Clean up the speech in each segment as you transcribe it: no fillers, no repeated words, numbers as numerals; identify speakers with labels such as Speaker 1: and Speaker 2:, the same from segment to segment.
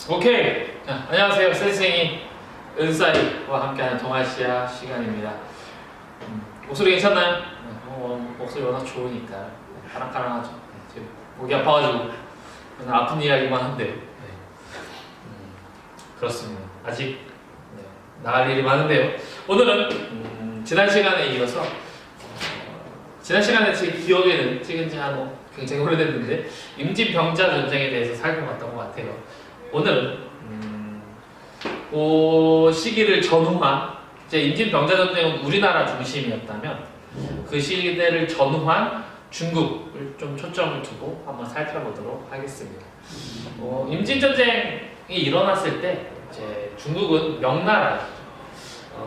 Speaker 1: 오케이. 안녕하세요. 센스생이 은사이와 함께하는 동아시아 시간입니다. 목소리 괜찮나요? 목소리 워낙 좋으니까 카랑카랑하죠. 지금 목이 아파가지고 오늘 아픈 이야기만 한데 그렇습니다. 아직 나갈 일이 많은데요. 오늘은 지난 시간에 이어서 지난 시간에 제 기억에는 찍은 지 한 굉장히 오래됐는데 임진병자 전쟁에 대해서 살펴봤던 것 같아요. 오늘은 그 시기를 전후한 이제 임진병자 전쟁은 우리나라 중심이었다면 그 시대를 전후한 중국을 좀 초점을 두고 한번 살펴보도록 하겠습니다. 임진전쟁이 일어났을 때 이제 중국은 명나라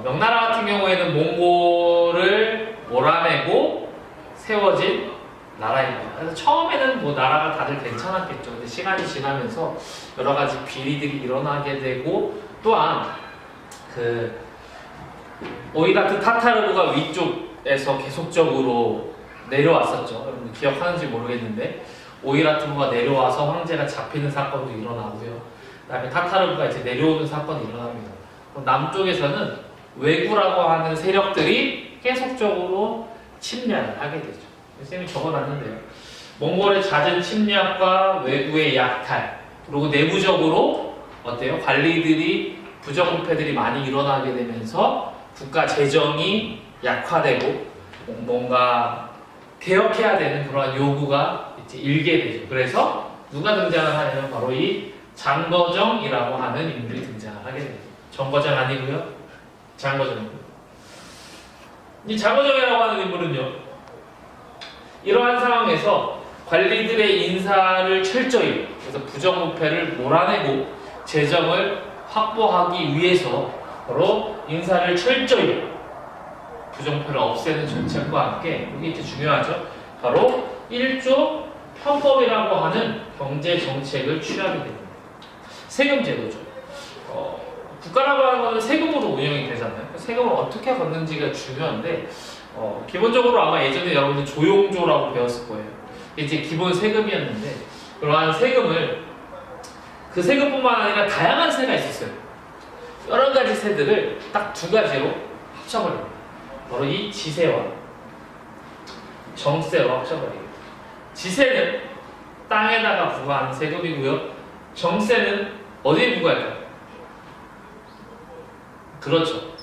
Speaker 1: 명나라 같은 경우에는 몽골을 몰아내고 세워진 나라입니다. 그래서 처음에는 뭐 나라가 다들 괜찮았겠죠. 근데 시간이 지나면서 여러 가지 비리들이 일어나게 되고 또한 그 오이라트 타타르부가 위쪽에서 계속적으로 내려왔었죠. 여러분들 기억하는지 모르겠는데 오이라트부가 내려와서 황제가 잡히는 사건도 일어나고요. 그다음에 타타르부가 이제 내려오는 사건이 일어납니다. 남쪽에서는 왜구라고 하는 세력들이 계속적으로 침략을 하게 되죠. 쌤이 적어놨는데요. 몽골의 잦은 침략과 왜구의 약탈, 그리고 내부적으로 어때요? 관리들이 부정부패들이 많이 일어나게 되면서 국가 재정이 약화되고 뭔가 개혁해야 되는 그러한 요구가 이제 일게 되죠. 그래서 누가 등장을 하냐면 바로 이 장거정이라고 하는 인물이 등장을 하게 됩니다. 정거정 아니고요. 장거정이고요. 이 장거정이라고 하는 인물은요. 이러한 상황에서 관리들의 인사를 철저히 그래서 부정부패를 몰아내고 재정을 확보하기 위해서 바로 인사를 철저히 부정부패를 없애는 정책과 함께 이게 이제 중요하죠. 바로 1조 편법이라고 하는 경제 정책을 취하게 됩니다. 세금 제도죠. 국가라고 하는 것은 세금으로 운영이 되잖아요. 세금을 어떻게 걷는지가 중요한데 기본적으로 아마 예전에 여러분들 조용조라고 배웠을 거예요. 이제 기본 세금이었는데 그러한 세금을 그 세금뿐만 아니라 다양한 세가 있었어요. 여러 가지 세들을 딱 두 가지로 합쳐버립니다. 바로 이 지세와 정세로 합쳐버립니다. 지세는 땅에다가 부과하는 세금이고요. 정세는 어디에 부과할까요? 그렇죠.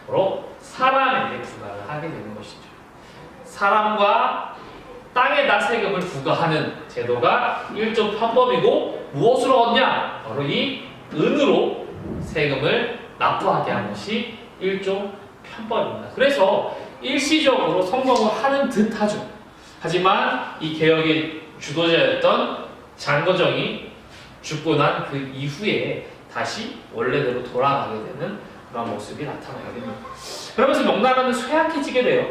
Speaker 1: 바로 사람에게 부과를 하게 되는 것이죠. 사람과 땅에다 세금을 부과하는 제도가 1조 편법이고 무엇으로 얻냐? 바로 이 은으로 세금을 납부하게 하는 것이 1조 편법입니다. 그래서 일시적으로 성공을 하는 듯 하죠. 하지만 이 개혁의 주도자였던 장거정이 죽고 난 그 이후에 다시 원래대로 돌아가게 되는 그런 모습이 나타나게 됩니다. 그러면서 명나라는 쇠약해지게 돼요.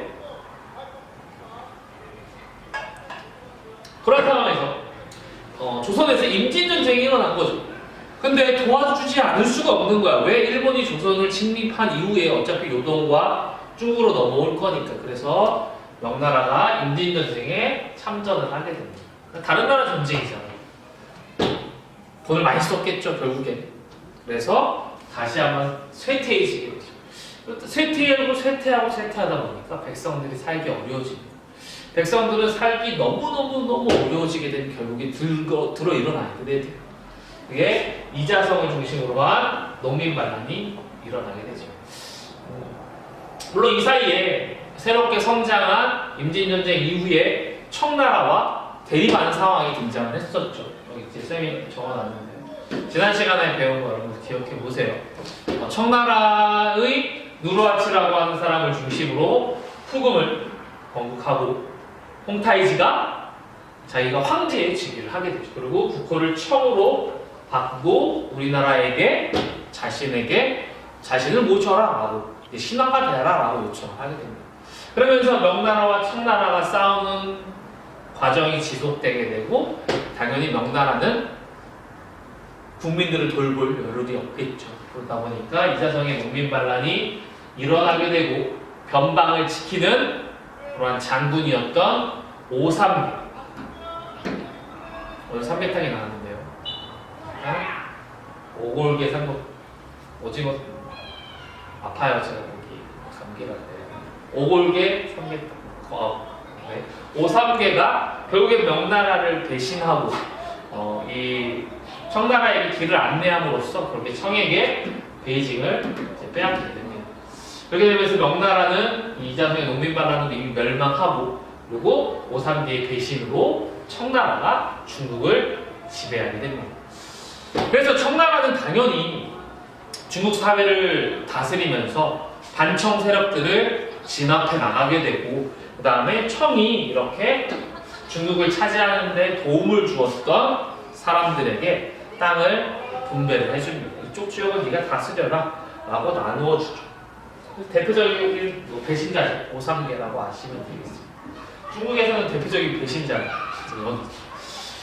Speaker 1: 그런 상황에서 조선에서 임진전쟁이 일어난 거죠. 근데 도와주지 않을 수가 없는 거야. 왜? 일본이 조선을 침입한 이후에 어차피 요동과 중국으로 넘어올 거니까. 그래서 명나라가 임진전쟁에 참전을 하게 됩니다. 다른 나라 전쟁이잖아요. 돈을 많이 썼겠죠, 결국에. 그래서 다시 한번 쇠퇴해지게 되죠. 쇠퇴하다 보니까 백성들이 살기 어려워집니다. 백성들은 살기 너무 어려워지게 되면 결국에 들어 일어나게 돼요. 그게 이자성을 중심으로 한 농민반란이 일어나게 되죠. 물론 이 사이에 새롭게 성장한 임진전쟁 이후에 청나라와 대립하는 상황이 등장을 했었죠. 여기 이제 쌤이 적어놨는데 지난 시간에 배운 거 여러분 기억해 보세요. 청나라의 누르하치라고 하는 사람을 중심으로 후금을 건국하고 홍타이지가 자기가 황제의 즉위를 하게 되죠. 그리고 국호를 청으로 바꾸고 우리나라에게 자신을 모셔라 라고 신화가 되라 라고 요청하게 됩니다. 그러면서 명나라와 청나라가 싸우는 과정이 지속되게 되고 당연히 명나라는 국민들을 돌볼 여력이 없겠죠. 그러다 보니까 이자성의 농민반란이 일어나게 되고 변방을 지키는 그러한 장군이었던 오삼계 오늘 삼계탕이 나왔는데요. 오골계 삼국 오징어 아파요 제가 여기 감기가 오골계 삼계 네. 오삼계가 결국에 명나라를 대신하고 이 청나라에게 길을 안내함으로써 그렇게 청에게 베이징을 이제 빼앗게 됩니다. 그렇게 되면서 명나라는 이자승의 농민반란으로 이미 멸망하고 그리고 오삼계의 배신으로 청나라가 중국을 지배하게 됩니다. 그래서 청나라는 당연히 중국 사회를 다스리면서 반청 세력들을 진압해 나가게 되고 그 다음에 청이 이렇게 중국을 차지하는 데 도움을 주었던 사람들에게 땅을 분배를 해줍니다. 이쪽 지역은 네가 다스려라 라고 나누어 주죠. 대표적인 배신자죠. 오삼계라고 아시면 되겠습니다. 중국에서는 대표적인 배신자가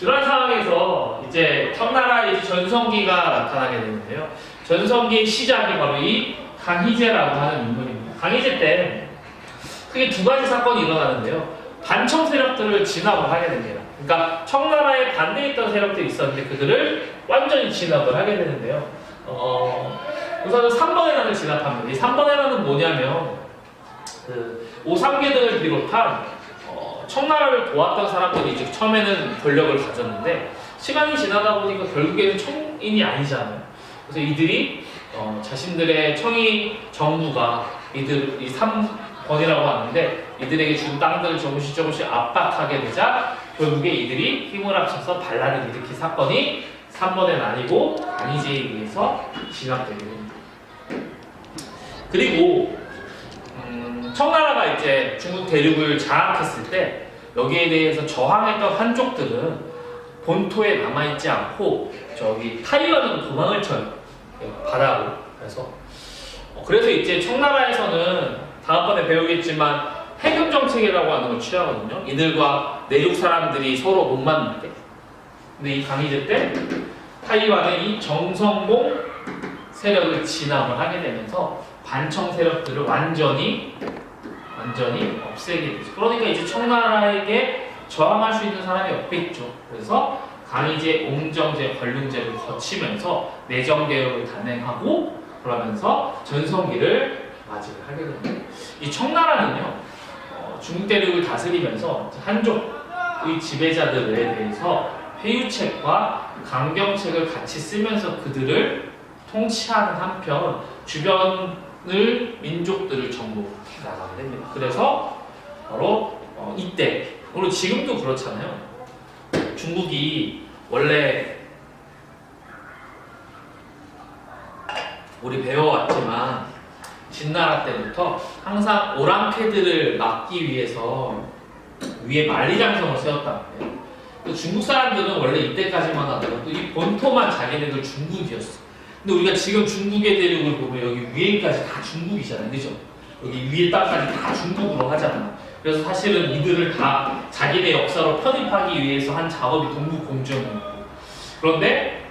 Speaker 1: 이런 상황에서 이제 청나라의 전성기가 나타나게 되는데요. 전성기의 시작이 바로 이 강희제라고 하는 인물입니다. 강희제 때 크게 두 가지 사건이 일어나는데요. 반청 세력들을 진압을 하게 됩니다. 그러니까 청나라에 반대했던 세력들이 있었는데 그들을 완전히 진압을 하게 되는데요. 우선은 3번의 난을 진압합니다. 이 3번의 난은 뭐냐면 그 오삼계 등을 비롯한 청나라를 도왔던 사람들이 이제 처음에는 권력을 가졌는데 시간이 지나다 보니까 결국에는 청인이 아니잖아요. 그래서 이들이 자신들의 청이 정부가 이 3번이라고 하는데 이들에게 준 땅들을 조금씩 압박하게 되자 결국에 이들이 힘을 합쳐서 반란을 일으킨 사건이 3번의 난이고 강희제에 의해서 진압되게 됩니다. 그리고 청나라가 이제 중국 대륙을 장악했을 때 여기에 대해서 저항했던 한족들은 본토에 남아있지 않고 저기 타이완으로 도망을 쳐요. 바다로. 그래서 이제 청나라에서는 다음번에 배우겠지만 해금 정책이라고 하는 걸 취하거든요. 이들과 내륙 사람들이 서로 못 만나게. 근데 이 강희제 때 타이완의 이 정성공 세력을 진압을 하게 되면서 반청 세력들을 완전히 없애게 되죠. 그러니까 이제 청나라에게 저항할 수 있는 사람이 없겠죠. 그래서 강희제, 옹정제, 관륜제를 거치면서 내정개혁을 단행하고 그러면서 전성기를 맞이를 하게 됩니다. 이 청나라는요, 중국 대륙을 다스리면서 한족의 지배자들에 대해서 회유책과 강경책을 같이 쓰면서 그들을 통치하는 한편 주변을 민족들을 정복해 나가게 됩니다. 그래서 바로 이때, 물론 지금도 그렇잖아요. 중국이 원래 우리 배워왔지만 진나라 때부터 항상 오랑캐들을 막기 위해서 위에 만리장성을 세웠다는 거예요. 중국 사람들은 원래 이때까지만 하더라도 이 본토만 자기네들 중국이었어. 근데 우리가 지금 중국의 대륙을 보면 여기 위에까지 다 중국이잖아요. 그죠? 여기 위에 땅까지 다 중국으로 하잖아. 그래서 사실은 이들을 다 자기네 역사로 편입하기 위해서 한 작업이 동북공정이었고 그런데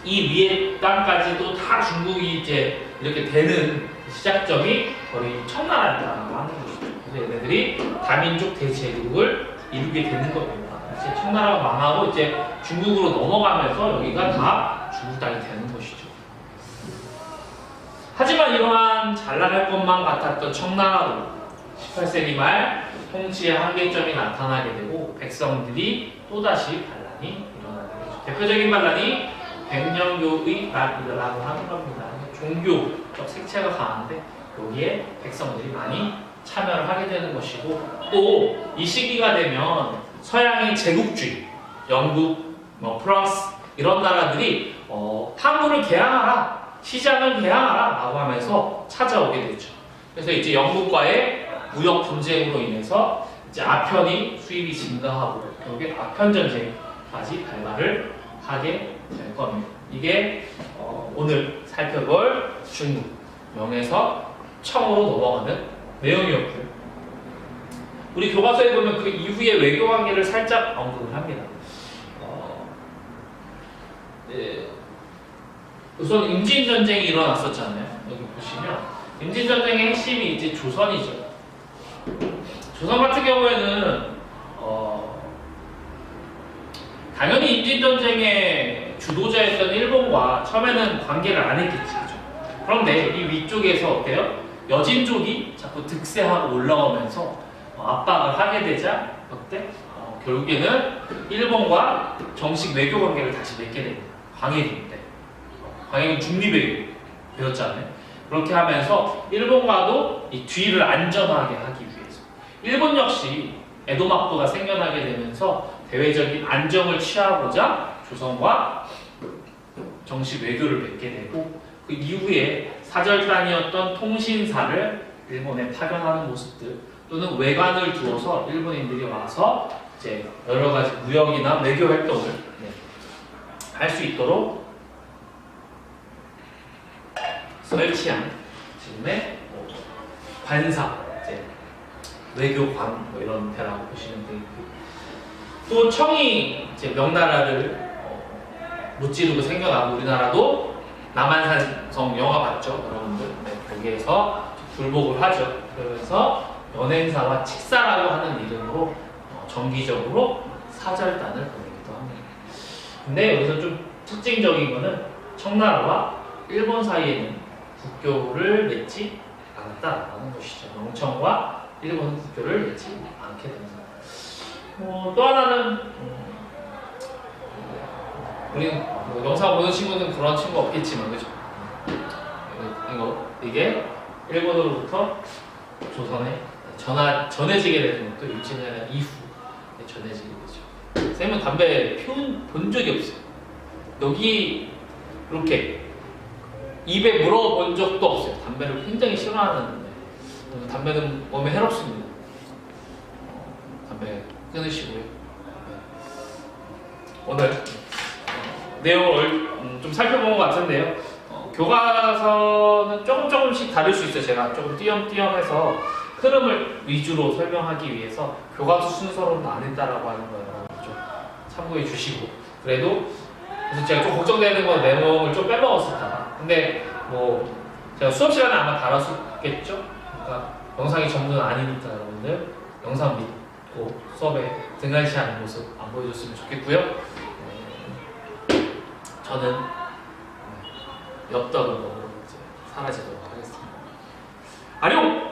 Speaker 1: 이 위에 땅까지도 다 중국이 이제 이렇게 되는 시작점이 거의 청나라였다고 하는 것이죠. 그래서 얘네들이 다민족 대제국을 이루게 되는 겁니다. 이제 청나라가 망하고 이제 중국으로 넘어가면서 여기가 다 중국 땅이 되는 것이죠. 하지만 이러한 잘나갈 것만 같았던 청나라도 18세기 말 통치의 한계점이 나타나게 되고 백성들이 또다시 반란이 일어나게 되죠. 대표적인 반란이 백령교의 반란이라고 하는 겁니다. 종교적 색채가 강한데 여기에 백성들이 많이 참여를 하게 되는 것이고 또 이 시기가 되면 서양의 제국주의, 영국, 프랑스 이런 나라들이 탐구를 개항하라, 시장을 개항하라 라고 하면서 찾아오게 되죠. 그래서 이제 영국과의 무역 분쟁으로 인해서 이제 아편이 수입이 증가하고 결국에 아편 전쟁까지 발발을 하게 될 겁니다. 이게 오늘 살펴볼 중국 명에서 청으로 넘어가는 내용이었고요. 우리 교과서에 보면 그 이후의 외교 관계를 살짝 언급을 합니다. 우선 임진 전쟁이 일어났었잖아요. 여기 보시면 임진 전쟁의 핵심이 이제 조선이죠. 조선 같은 경우에는 당연히 임진 전쟁의 주도자였던 일본과 처음에는 관계를 안 했겠지, 그죠? 그런데 이 위쪽에서 어때요? 여진족이 자꾸 득세하고 올라오면서 압박을 하게 되자 어때? 결국에는 일본과 정식 외교 관계를 다시 맺게 됩니다. 광해군 때. 광해군 중립외교 배웠잖아요. 그렇게 하면서 일본과도 이 뒤를 안전하게 하기 위해서 일본 역시 에도막부가 생겨나게 되면서 대외적인 안정을 취하고자 조선과 정식 외교를 맺게 되고 그 이후에 사절단이었던 통신사를 일본에 파견하는 모습들 또는 외관을 두어서 일본인들이 와서 이제 여러 가지 무역이나 외교 활동을 할 수 있도록 설치한 지금의 관사, 이제 외교관 뭐 이런 데라고 보시면 되겠고요. 또 청이 이제 명나라를 무찌르고 생겨나고 우리나라도 남한산성 영화 봤죠, 여러분들? 네, 거기에서 굴복을 하죠. 그러면서 연행사와 칙사라고 하는 이름으로 정기적으로 사절단을 보내기도 합니다. 근데 여기서 좀 특징적인 거는 청나라와 일본 사이에는 국교를 맺지 않았다라는 것이죠. 영청과 일본은 국교를 맺지 않게 됩니다. 또 하나는 우리는 영상 보는 친구는 그런 친구 없겠지만 그죠? 이게 일본으로부터 조선에 전해지게 되는 것도 일제시대 이후 전해지게 되죠. 쌤은 담배 피운 본 적이 없어요. 여기 이렇게 입에 물어본 적도 없어요. 담배를 굉장히 싫어하는데 담배는 몸에 해롭습니다. 담배 끊으시고요. 오늘 내용을 좀 살펴본 것 같은데요. 교과서는 조금씩 다를 수 있어요. 제가 조금 띄엄띄엄해서 흐름을 위주로 설명하기 위해서 교과서 순서로는 안 했다라고 하는 거예요. 좀 참고해 주시고 그래도 그래서 제가 좀 걱정되는 건 내용을 좀 빼먹었을까. 근데 뭐 제가 수업 시간에 아마 다뤘겠죠. 그러니까 영상이 전부는 아니니까 여러분들 영상 믿고 수업에 등한시하는 모습 안 보여줬으면 좋겠고요. 저는 엽떡을 먹으러 이제 사라지도록 하겠습니다. 아룡!